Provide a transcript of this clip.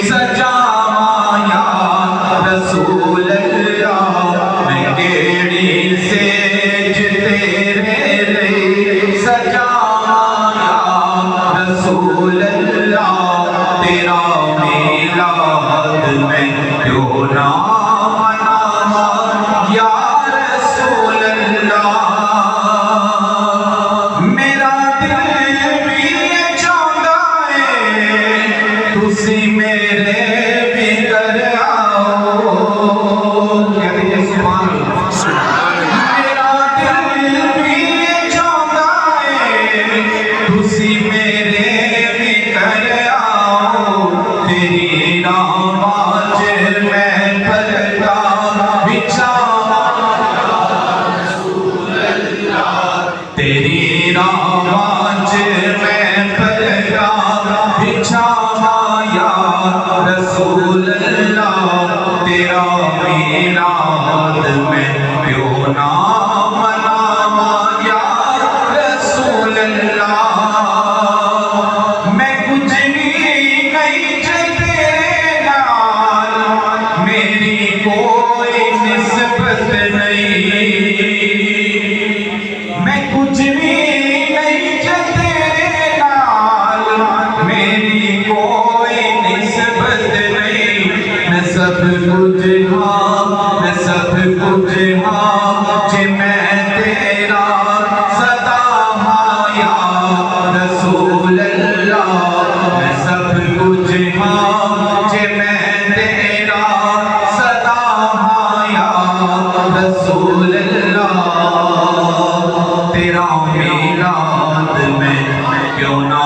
سجاواں یا رسول اللہ میں کیڑی سیج تیرے لئی سجاواں یا رسول اللہ تیرا میلاد میں کیوں نہ مناواں یا رسول اللہ میرا دل بھی چاہتا ہے تسی میرے بھی کر آؤ کہتے ہیں سبحان اللہ میرا دل بھی چاہتا ہے تسی میرے بھی کر آؤ تیری نماز میں پڑھتا بچھاواں تیری نماز میں پڑھتا بچھاواں یا رسول اللہ تیرا میلاد میں کیوں نہ مناواں یا رسول اللہ میں کچھ بھی نہیں تیرے نال میری کوئی نسبت نہیں میں کچھ بھی نہیں تیرے نال میری کوئی نسبت نہیں میں سب کچھ ہاں میں سب کچھ ہاں جی میں تیرا صدا ہاں یا رسول اللہ میں سب کچھ ہاں جی میں تیرا صدا ہاں یا رسول اللہ تیرا میلاد میں کیوں نہ